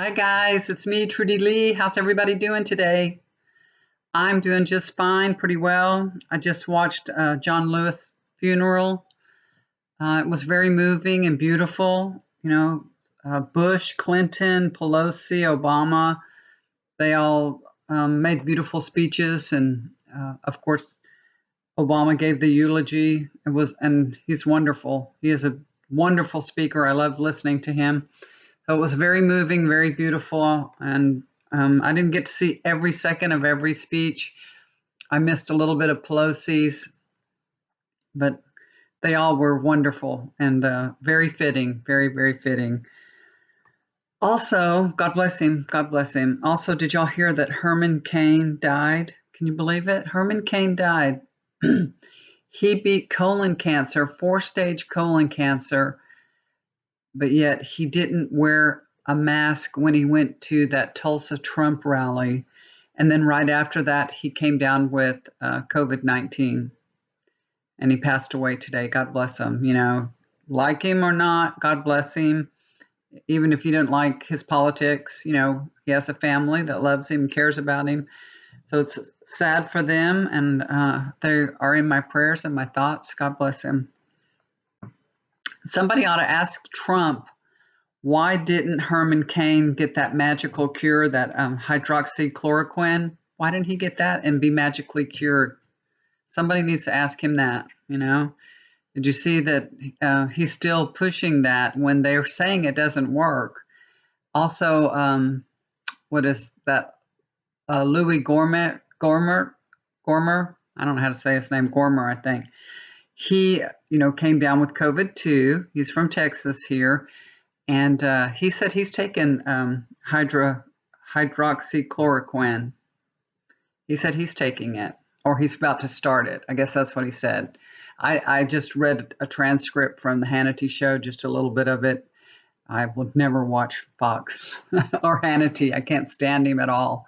Hi guys, it's me, Trudy Lee. How's everybody doing today? I'm doing just fine, pretty well. I just watched John Lewis' funeral. It was very moving and beautiful. Bush, Clinton, Pelosi, Obama, they all made beautiful speeches, and of course, Obama gave the eulogy. And he's wonderful. He is a wonderful speaker. I loved listening to him. So it was very moving, very beautiful, and I didn't get to see every second of every speech. I missed a little bit of Pelosi's, but they all were wonderful and very fitting, very, very fitting. Also, God bless him. God bless him. Also, did y'all hear that Herman Cain died? Can you believe it? Herman Cain died. He beat colon cancer, 4-stage colon cancer, but yet he didn't wear a mask when he went to that Tulsa Trump rally. And then right after that, he came down with COVID-19 and he passed away today. God bless him. Like him or not, God bless him. Even if you don't like his politics, he has a family that loves him, cares about him. So it's sad for them, and they are in my prayers and my thoughts. God bless him. Somebody ought to ask Trump, why didn't Herman Cain get that magical cure, that hydroxychloroquine? Why didn't he get that and be magically cured? Somebody needs to ask him that. Did you see that he's still pushing that when they're saying it doesn't work? Also, what is that? Louis Gormer. I don't know how to say his name. Gormer, I think. He, came down with COVID too. He's from Texas here. And he said he's taken hydroxychloroquine. He said he's taking it, or he's about to start it. I guess that's what he said. I just read a transcript from the Hannity show, just a little bit of it. I would never watch Fox or Hannity. I can't stand him at all.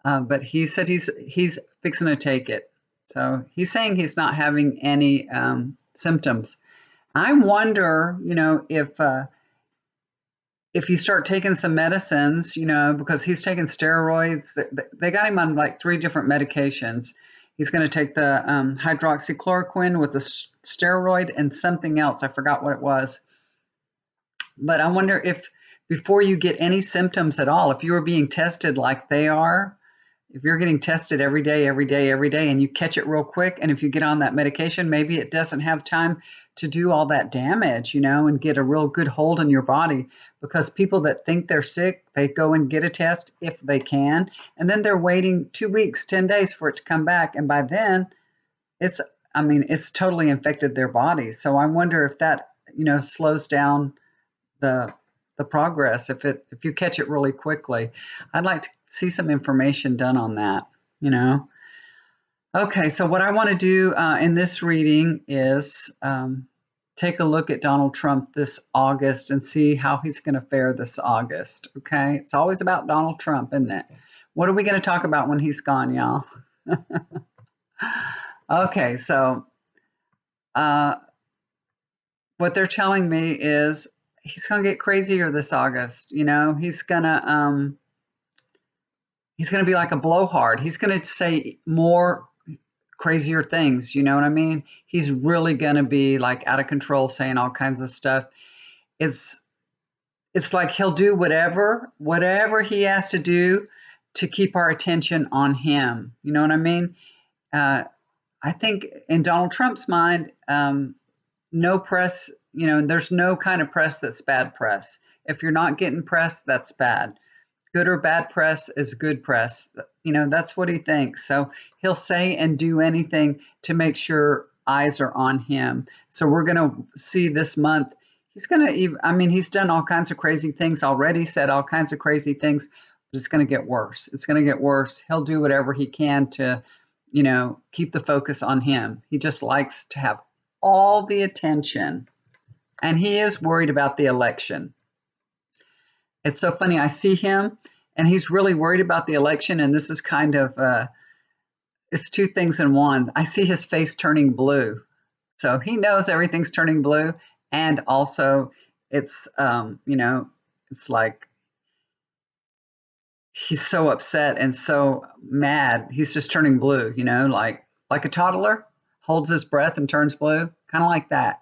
But he said he's fixing to take it. So he's saying he's not having any symptoms. I wonder, if you start taking some medicines, because he's taking steroids, they got him on like 3 different medications. He's going to take the hydroxychloroquine with the steroid and something else. I forgot what it was. But I wonder if before you get any symptoms at all, if you were being tested like they are, if you're getting tested every day, and you catch it real quick, and if you get on that medication, maybe it doesn't have time to do all that damage, and get a real good hold on your body. Because people that think they're sick, they go and get a test if they can, and then they're waiting 2 weeks, 10 days for it to come back. And by then, it's totally infected their body. So I wonder if that, slows down the progress if you catch it really quickly. I'd like to see some information done on that. Okay, so what I want to do in this reading is take a look at Donald Trump this August and see how he's going to fare this August. Okay, it's always about Donald Trump, isn't it? What are we going to talk about when he's gone, y'all? Okay, so what they're telling me is he's going to get crazier this August. He's going to be like a blowhard. He's going to say more crazier things. You know what I mean? He's really going to be like out of control, saying all kinds of stuff. It's like he'll do whatever he has to do to keep our attention on him. You know what I mean? I think in Donald Trump's mind, no press, there's no kind of press that's bad press. If you're not getting press, that's bad. Good or bad press is good press. That's what he thinks. So he'll say and do anything to make sure eyes are on him. So we're going to see this month. He's going to, he's done all kinds of crazy things already, said all kinds of crazy things, but it's going to get worse. It's going to get worse. He'll do whatever he can to, keep the focus on him. He just likes to have all the attention. And he is worried about the election. It's so funny. I see him and he's really worried about the election. And this is kind of, it's 2 things in one. I see his face turning blue. So he knows everything's turning blue. And also it's, it's like he's so upset and so mad. He's just turning blue, like a toddler holds his breath and turns blue, kind of like that.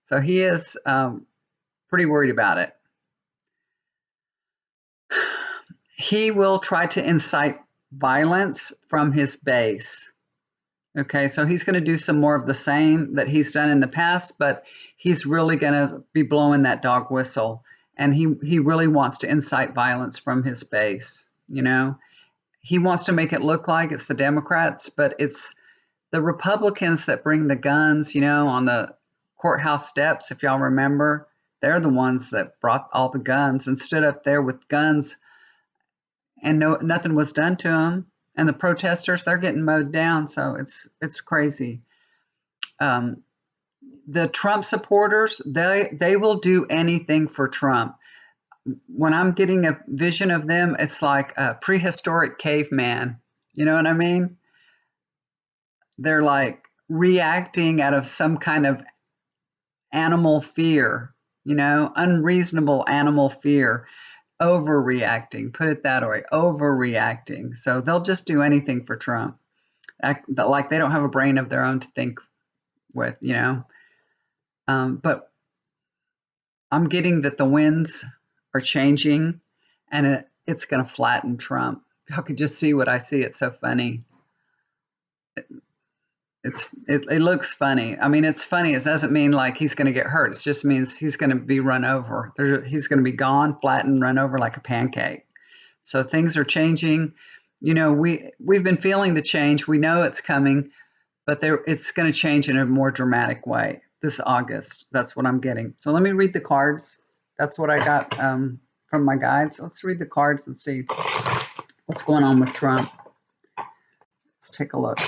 So he is pretty worried about it. He will try to incite violence from his base. Okay, so he's going to do some more of the same that he's done in the past, but he's really going to be blowing that dog whistle. And he really wants to incite violence from his base. He wants to make it look like it's the Democrats, but it's the Republicans that bring the guns, on the courthouse steps, if y'all remember. They're the ones that brought all the guns and stood up there with guns, and nothing was done to them. And the protesters, they're getting mowed down. So it's crazy. The Trump supporters, they will do anything for Trump. When I'm getting a vision of them, it's like a prehistoric caveman. You know what I mean? They're like reacting out of some kind of animal fear, unreasonable animal fear, overreacting, put it that way, overreacting. So they'll just do anything for Trump. Like they don't have a brain of their own to think with. But I'm getting that the winds are changing, and it's going to flatten Trump. I could just see what I see. It's so funny. It looks funny. I mean, it's funny. It doesn't mean like he's going to get hurt. It just means he's going to be run over. He's going to be gone, flattened, run over like a pancake. So things are changing. We've been feeling the change. We know it's coming, but it's going to change in a more dramatic way this August. That's what I'm getting. So let me read the cards. That's what I got from my guides. Let's read the cards and see what's going on with Trump. Let's take a look.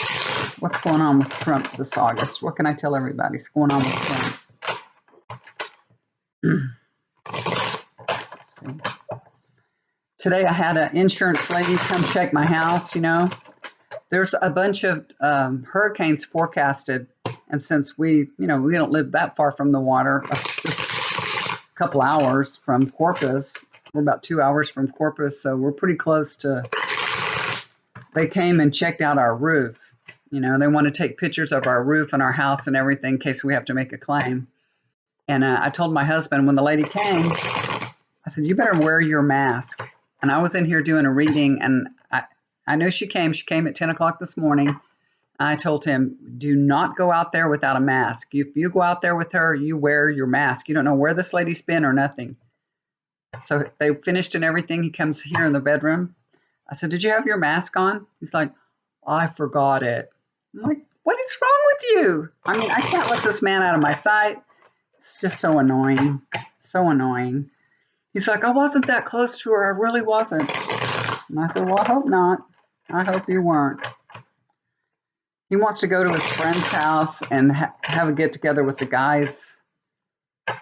What's going on with Trump this August? What can I tell everybody is going on with Trump? Today I had an insurance lady come check my house. There's a bunch of hurricanes forecasted, and since we don't live that far from the water, a couple hours from Corpus, we're about 2 hours from Corpus, so we're pretty close to. They came and checked out our roof. They want to take pictures of our roof and our house and everything in case we have to make a claim. And I told my husband when the lady came, I said, you better wear your mask. And I was in here doing a reading, and I know she came. She came at 10 o'clock this morning. I told him, do not go out there without a mask. If you go out there with her, you wear your mask. You don't know where this lady's been or nothing. So they finished and everything. He comes here in the bedroom. I said, did you have your mask on? He's like, I forgot it. I'm like, what is wrong with you? I mean, I can't let this man out of my sight. It's just so annoying. So annoying. He's like, I wasn't that close to her. I really wasn't. And I said, well, I hope not. I hope you weren't. He wants to go to his friend's house and have a get-together with the guys. I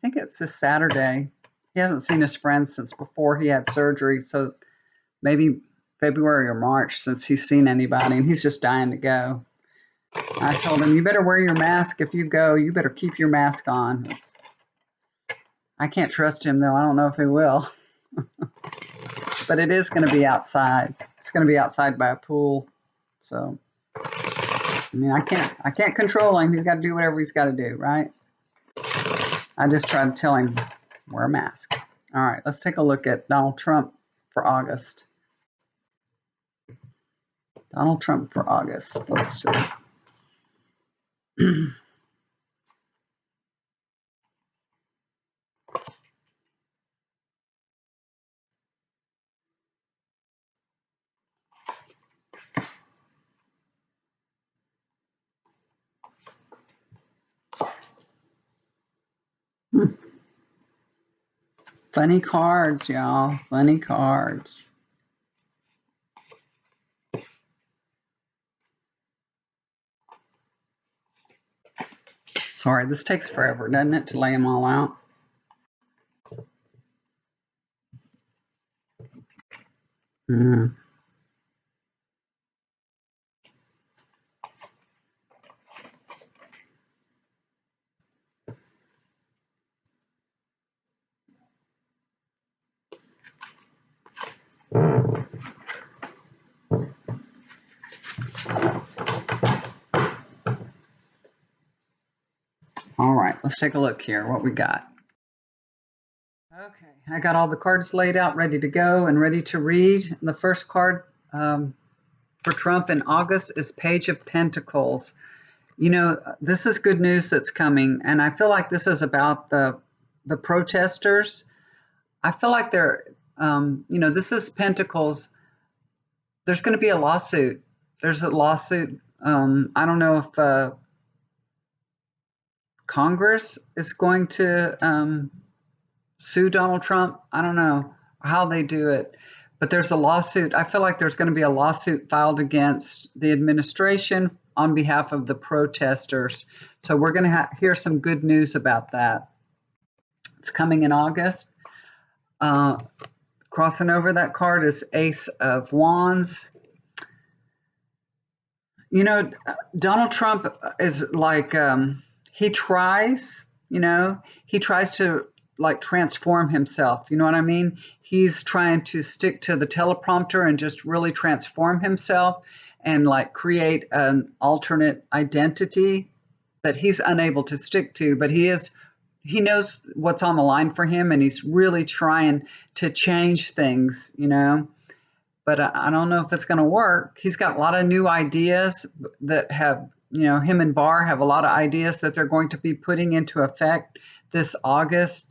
think it's this Saturday. He hasn't seen his friends since before he had surgery, so maybe February or March since he's seen anybody, and he's just dying to go. I told him, you better wear your mask. If you go, you better keep your mask on. I can't trust him, though. I don't know if he will. But it is going to be outside. It's going to be outside by a pool. So, I mean, I can't control him. He's got to do whatever he's got to do, right? I just tried to tell him, wear a mask. All right, let's take a look at Donald Trump for August. Donald Trump for August. Let's see. Funny cards, y'all. Funny cards. Sorry, this takes forever, doesn't it, to lay them all out? Mm. Let's take a look here, what we got. Okay, I got all the cards laid out, ready to go and ready to read. And the first card for Trump in August is Page of Pentacles. You know, this is good news that's coming, and I feel like this is about the protesters. I feel like this is Pentacles. There's going to be a lawsuit. There's a lawsuit. I don't know if Congress is going to sue Donald Trump. I don't know how they do it, but there's a lawsuit. I feel like there's going to be a lawsuit filed against the administration on behalf of the protesters. So we're going to hear some good news about that. It's coming in August. Crossing over that card is Ace of Wands. You know, Donald Trump is like, he tries to like transform himself. You know what I mean? He's trying to stick to the teleprompter and just really transform himself and like create an alternate identity that he's unable to stick to, but he knows what's on the line for him, and he's really trying to change things, but I don't know if it's going to work. He's got a lot of new ideas that have, him and Barr have a lot of ideas that they're going to be putting into effect this August.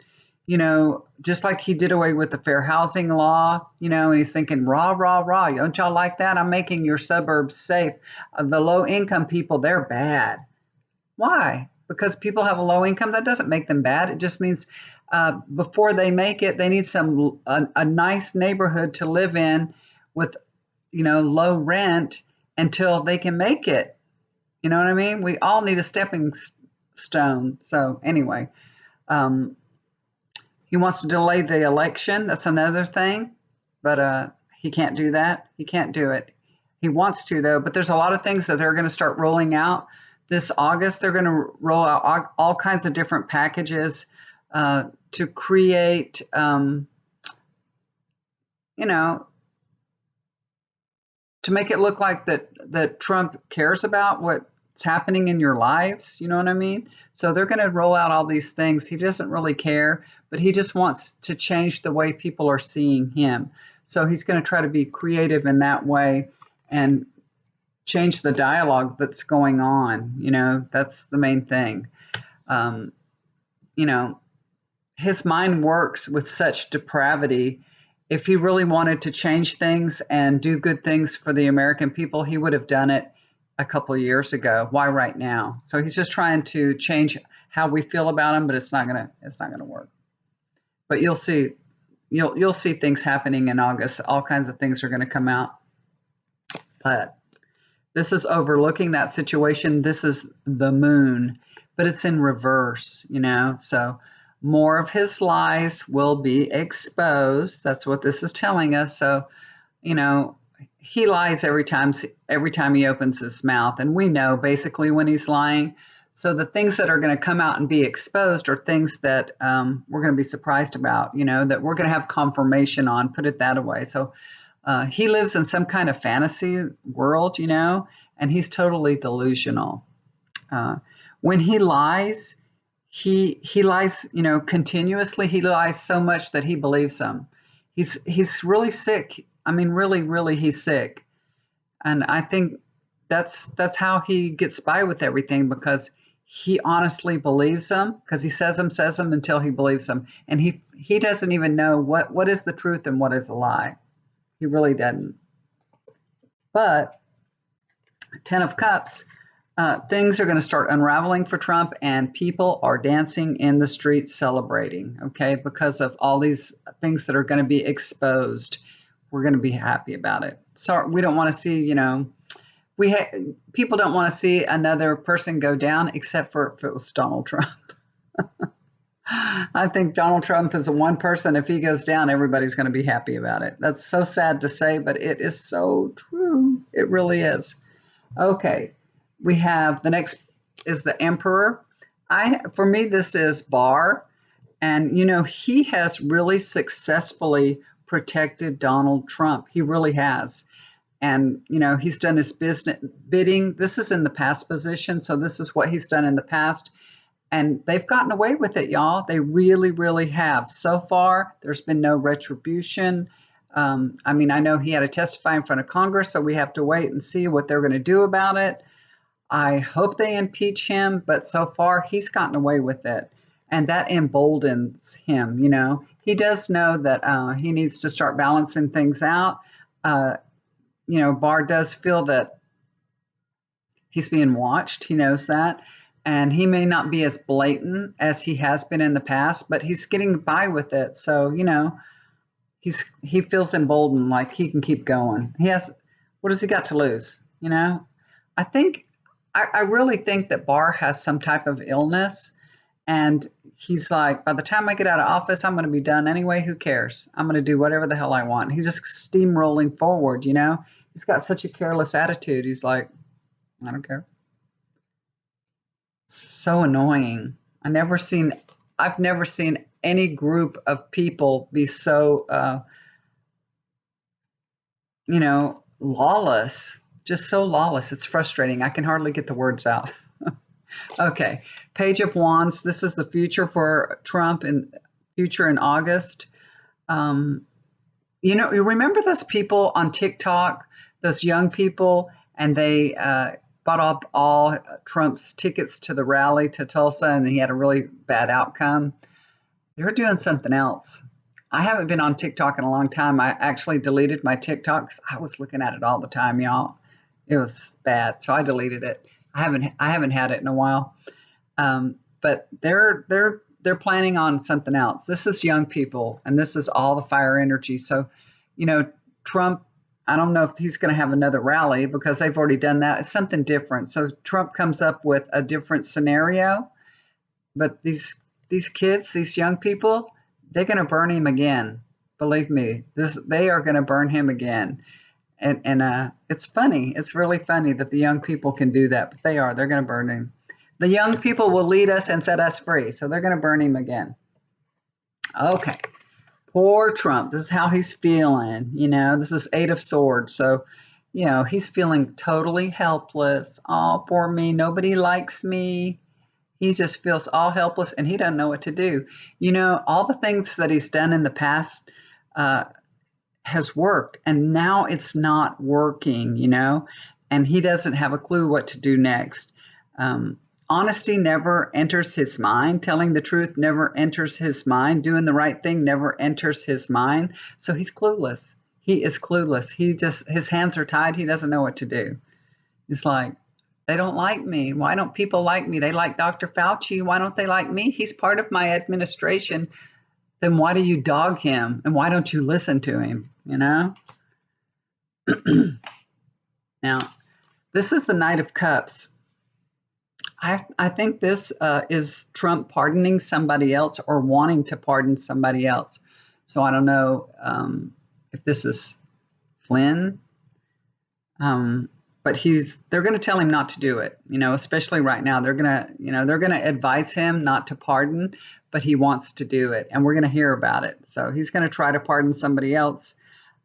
Just like he did away with the fair housing law, and he's thinking, rah, rah, rah, don't y'all like that? I'm making your suburbs safe. The low income people, they're bad. Why? Because people have a low income. That doesn't make them bad. It just means before they make it, they need a nice neighborhood to live in with, low rent until they can make it. You know what I mean? We all need a stepping stone. So anyway, he wants to delay the election. That's another thing, but he can't do that. He can't do it. He wants to, though, but there's a lot of things that they're going to start rolling out this August. They're going to roll out all kinds of different packages to create, to make it look like that Trump cares about what's happening in your lives. You know what I mean? So they're going to roll out all these things. He doesn't really care, but he just wants to change the way people are seeing him. So he's going to try to be creative in that way and change the dialogue that's going on. That's the main thing. His mind works with such depravity. If he really wanted to change things and do good things for the American people, he would have done it a couple of years ago. Why right now? So he's just trying to change how we feel about him, but it's not gonna work. But you'll see things happening in August. All kinds of things are going to come out. But this is overlooking that situation. This is the moon, but it's in reverse, so more of his lies will be exposed. That's what this is telling us. So, he lies every time he opens his mouth, and we know basically when he's lying. So the things that are going to come out and be exposed are things that we're going to be surprised about, that we're going to have confirmation on, put it that way. So he lives in some kind of fantasy world, and he's totally delusional. When he lies, he lies, continuously. He lies so much that he believes them. He's really sick. I mean, really, really, he's sick. And I think that's how he gets by with everything, because he honestly believes them, because he says them until he believes them. And he doesn't even know what is the truth and what is a lie. He really doesn't. But 10 of Cups, things are going to start unraveling for Trump, and people are dancing in the streets celebrating, okay, because of all these things that are going to be exposed. We're going to be happy about it. So we don't want to see, people don't want to see another person go down, except for if it was Donald Trump. I think Donald Trump is the one person, if he goes down, everybody's going to be happy about it. That's so sad to say, but it is so true. It really is. Okay, we have the next is the Emperor. For me, this is Barr. And, he has really successfully protected Donald Trump. He really has. And, he's done his business bidding. This is in the past position. So this is what he's done in the past. And they've gotten away with it, y'all. They really, really have. So far, there's been no retribution. I mean, I know he had to testify in front of Congress, so we have to wait and see what they're going to do about it. I hope they impeach him, but so far he's gotten away with it. And that emboldens him. He does know that he needs to start balancing things out. Uh, Barr does feel that he's being watched. He knows that. And he may not be as blatant as he has been in the past, but he's getting by with it. So, he feels emboldened, like he can keep going. What has he got to lose? I think, I really think that Barr has some type of illness. And he's like, by the time I get out of office, I'm going to be done anyway. Who cares? I'm going to do whatever the hell I want. He's just steamrolling forward, He's got such a careless attitude. He's like, I don't care. So annoying. I've never seen any group of people be so, lawless, just so lawless. It's frustrating. I can hardly get the words out. Okay. Page of Wands. This is the future for Trump and future in August. You remember those people on TikTok, those young people, and they bought up all Trump's tickets to the rally to Tulsa, and he had a really bad outcome. They're doing something else. I haven't been on TikTok in a long time. I actually deleted my TikTok 'cause I was looking at it all the time, y'all. It was bad, so I deleted it. I haven't had it in a while. But they're planning on something else. This is young people, and this is all the fire energy. So, Trump, I don't know if he's going to have another rally because they've already done that. It's something different. So Trump comes up with a different scenario, but these kids, these young people, they're going to burn him again. Believe me, they are going to burn him again. And it's funny. It's really funny that the young people can do that, but they're going to burn him. The young people will lead us and set us free. So they're going to burn him again. Okay. Poor Trump. This is how he's feeling. This is 8 of Swords. So, he's feeling totally helpless. Oh, poor me. Nobody likes me. He just feels all helpless and he doesn't know what to do. All the things that he's done in the past has worked, and now it's not working, and he doesn't have a clue what to do next. Honesty never enters his mind. Telling the truth never enters his mind. Doing the right thing never enters his mind. So he's clueless. He is clueless. His hands are tied. He doesn't know what to do. He's like, they don't like me. Why don't people like me? They like Dr. Fauci. Why don't they like me? He's part of my administration. Then why do you dog him? And why don't you listen to him? Now, this is the Knight of Cups. I think this is Trump pardoning somebody else or wanting to pardon somebody else. So I don't know if this is Flynn, but they're going to tell him not to do it. Especially right now, they're going to advise him not to pardon, but he wants to do it, and we're going to hear about it. So he's going to try to pardon somebody else.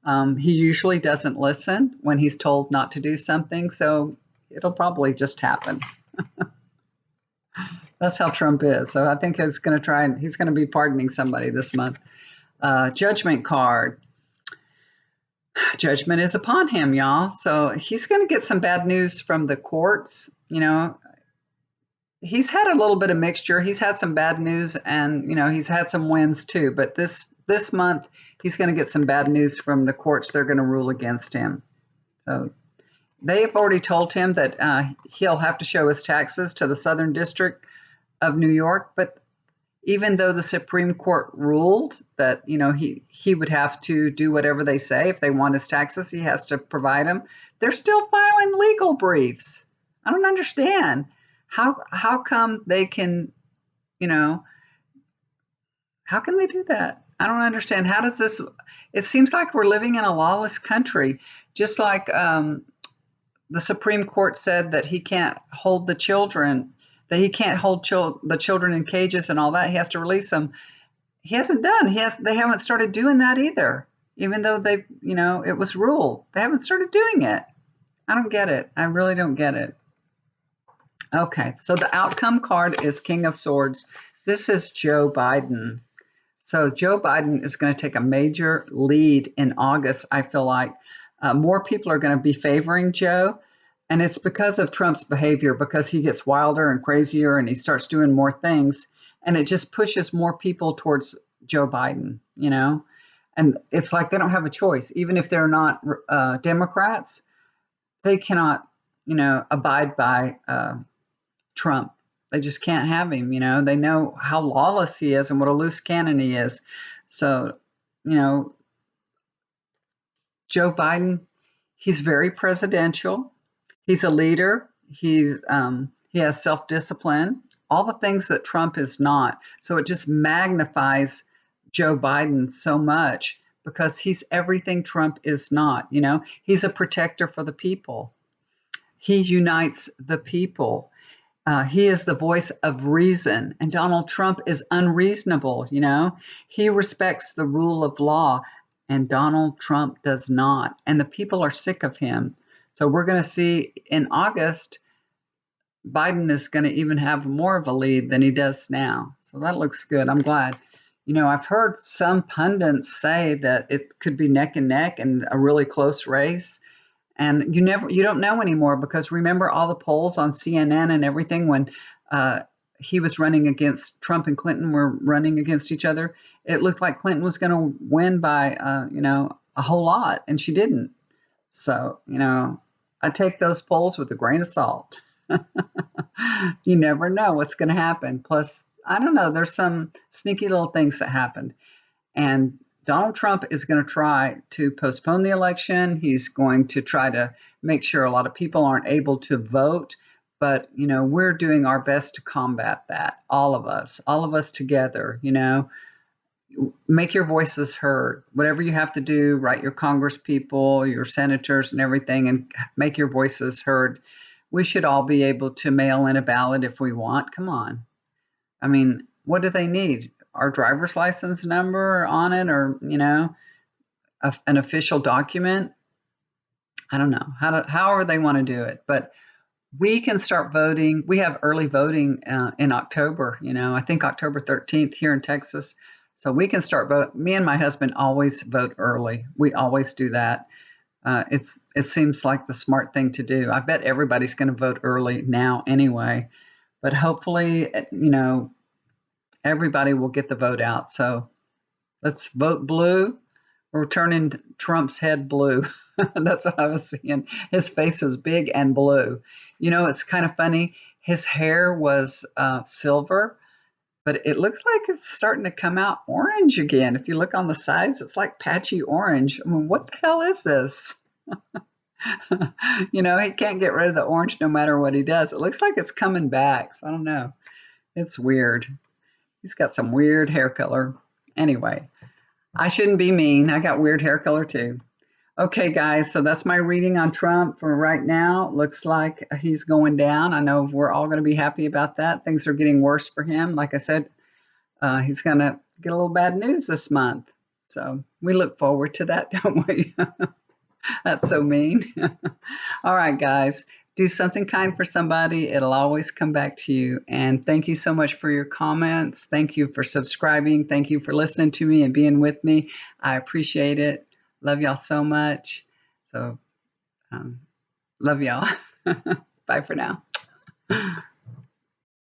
He usually doesn't listen when he's told not to do something, so it'll probably just happen. That's how Trump is. So I think he's going to be pardoning somebody this month. Judgment card. Judgment is upon him, y'all. So he's going to get some bad news from the courts. He's had a little bit of mixture. He's had some bad news, and he's had some wins too. But this month, he's going to get some bad news from the courts. They're going to rule against him. So they've already told him that he'll have to show his taxes to the Southern District of New York. But even though the Supreme Court ruled that he would have to do whatever they say, if they want his taxes, he has to provide them, they're still filing legal briefs. I don't understand. How come they can, how can they do that? I don't understand. How does this, it seems like we're living in a lawless country, just like the Supreme Court said that he can't hold the children, that he can't hold the children in cages and all that. He has to release them. He hasn't done. They haven't started doing that either, even though it was ruled. They haven't started doing it. I don't get it. I really don't get it. Okay, so the outcome card is King of Swords. This is Joe Biden. So Joe Biden is going to take a major lead in August. I feel like more people are going to be favoring Joe. And it's because of Trump's behavior, because he gets wilder and crazier and he starts doing more things. And it just pushes more people towards Joe Biden, you know? And it's like they don't have a choice. Even if they're not Democrats, they cannot, abide by Trump. They just can't have him, They know how lawless he is and what a loose cannon he is. So, you know, Joe Biden, he's very presidential. He's a leader. He has self-discipline, all the things that Trump is not. So it just magnifies Joe Biden so much because he's everything Trump is not, He's a protector for the people. He unites the people. He is the voice of reason, and Donald Trump is unreasonable. He respects the rule of law, and Donald Trump does not. And the people are sick of him. So we're going to see in August, Biden is going to even have more of a lead than he does now. So that looks good. I'm glad. I've heard some pundits say that it could be neck and neck and a really close race. And you don't know anymore because remember all the polls on CNN and everything when he was running against Trump and Clinton were running against each other. It looked like Clinton was going to win by a whole lot, and she didn't. So I take those polls with a grain of salt. You never know what's going to happen. Plus, I don't know. There's some sneaky little things that happened, and Donald Trump is going to try to postpone the election. He's going to try to make sure a lot of people aren't able to vote. But, we're doing our best to combat that. All of us together, make your voices heard. Whatever you have to do, write your Congress people, your senators and everything, and make your voices heard. We should all be able to mail in a ballot if we want. Come on. I mean, what do they need? Our driver's license number on it, or an official document. I don't know however they want to do it, but we can start voting. We have early voting in October. I think October 13th here in Texas, so we can start vote. Me and my husband always vote early. We always do that. It seems like the smart thing to do. I bet everybody's going to vote early now anyway, but hopefully, everybody will get the vote out. So let's vote blue. We're turning Trump's head blue. That's what I was seeing. His face was big and blue. It's kind of funny. His hair was silver, but it looks like it's starting to come out orange again. If you look on the sides, it's like patchy orange. I mean, what the hell is this? He can't get rid of the orange no matter what he does. It looks like it's coming back. So I don't know. It's weird. He's got some weird hair color. Anyway, I shouldn't be mean. I got weird hair color too. Okay, guys, so that's my reading on Trump for right now. Looks like he's going down. I know we're all going to be happy about that. Things are getting worse for him. Like I said, he's going to get a little bad news this month. So we look forward to that, don't we? That's so mean. All right, guys, do something kind for somebody. It'll always come back to you. And thank you so much for your comments. Thank you for subscribing. Thank you for listening to me and being with me. I appreciate it. Love y'all so much. So, love y'all. Bye for now.